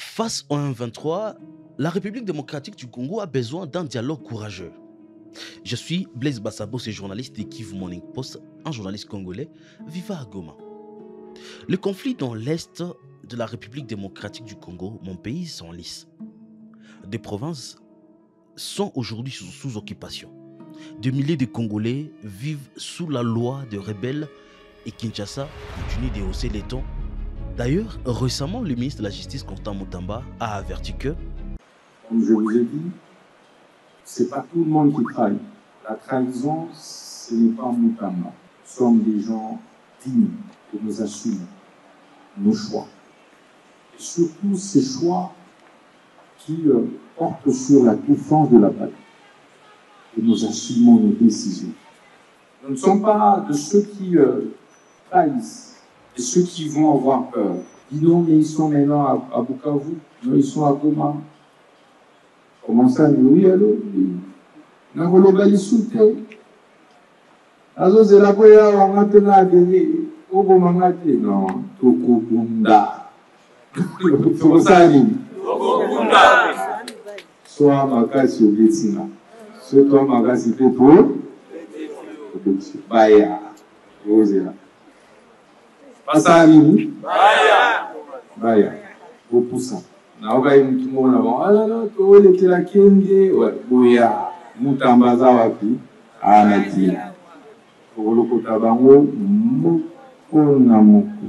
Face au M23, la République démocratique du Congo a besoin d'un dialogue courageux. Je suis Blaise Bassabo, c'est journaliste d'Ekivu Morning Post, un journaliste congolais vivant à Goma. Le conflit dans l'est de la République démocratique du Congo, mon pays, s'enlise. Des provinces sont aujourd'hui sous occupation. Des milliers de Congolais vivent sous la loi de rebelles et Kinshasa continue de hausser les tons. D'ailleurs, récemment, le ministre de la Justice, Constant Mutamba, a averti que, comme je vous ai dit, ce n'est pas tout le monde qui trahit. La trahison, ce n'est pas Mutamba. Nous sommes des gens dignes de nous assumer nos choix. Et surtout ces choix qui portent sur la défense de la patrie. Et nous assumons nos décisions. Nous ne sommes pas de ceux qui trahissent. Et ceux qui vont avoir peur. Dis non, mais ils sont maintenant à Bukavu. Non, ils sont à Goma. Comment ça? Oui, allô? N'a pas les soutes. Azo zelaboya wangatena adene. Obo mangate. Non, Toko Bunda. Toko Sani. Toko Bunda. Soit Makasi au Betsina. Soit Makasi Pepo. Baya. Ozela. Pasani. Baya. Opusa. Na ogai mtu mona ba ala na to le kila kenge wa boya mutambaza wapi anati kolokota bango moko na moko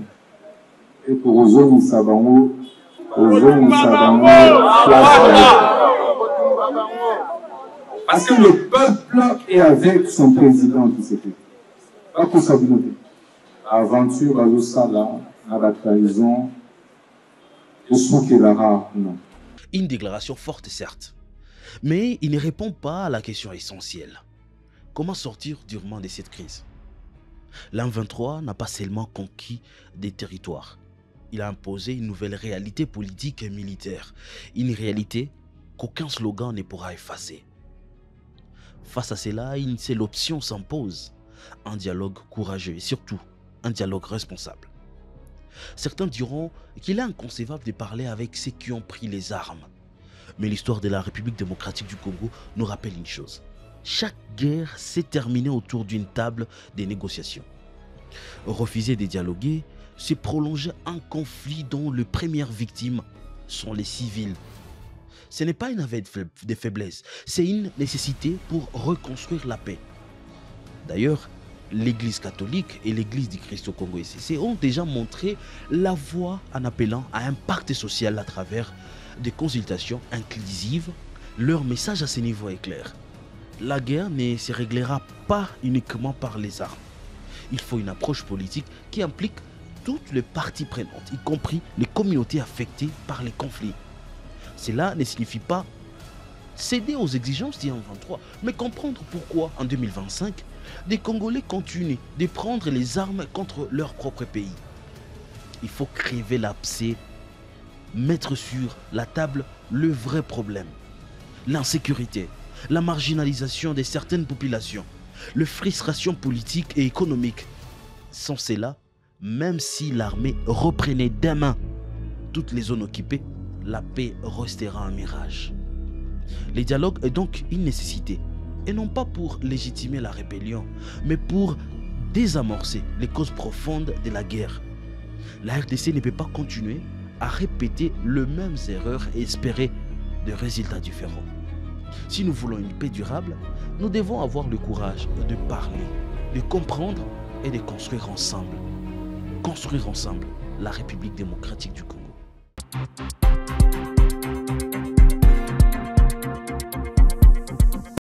e kozomisa bango parce que le peuple est avec son président qui s'est fait pas pour sa communauté aventure à l'osala à la trahison. Une déclaration forte, certes, mais il ne répond pas à la question essentielle. Comment sortir durement de cette crise? L'M23 n'a pas seulement conquis des territoires, il a imposé une nouvelle réalité politique et militaire, une réalité qu'aucun slogan ne pourra effacer. Face à cela, une seule option s'impose, un dialogue courageux et surtout un dialogue responsable. Certains diront qu'il est inconcevable de parler avec ceux qui ont pris les armes. Mais l'histoire de la République démocratique du Congo nous rappelle une chose. Chaque guerre s'est terminée autour d'une table de négociations. Refuser de dialoguer, c'est prolonger un conflit dont les premières victimes sont les civils. Ce n'est pas une aveu de faiblesse, c'est une nécessité pour reconstruire la paix. D'ailleurs, l'Église catholique et l'Église du Christ au Congo ECC ont déjà montré la voie en appelant à un pacte social à travers des consultations inclusives. Leur message à ce niveau est clair. La guerre ne se réglera pas uniquement par les armes. Il faut une approche politique qui implique toutes les parties prenantes, y compris les communautés affectées par les conflits. Cela ne signifie pas céder aux exigences du M23, mais comprendre pourquoi en 2025, des Congolais continuent de prendre les armes contre leur propre pays. Il faut crever l'abcès, mettre sur la table le vrai problème. L'insécurité, la marginalisation de certaines populations, les frustrations politiques et économiques. Sans cela, même si l'armée reprenait demain toutes les zones occupées, la paix restera un mirage. Le dialogue est donc une nécessité, et non pas pour légitimer la rébellion, mais pour désamorcer les causes profondes de la guerre. La RDC ne peut pas continuer à répéter les mêmes erreurs et espérer des résultats différents. Si nous voulons une paix durable, nous devons avoir le courage de parler, de comprendre et de construire ensemble. Construire ensemble la République démocratique du Congo.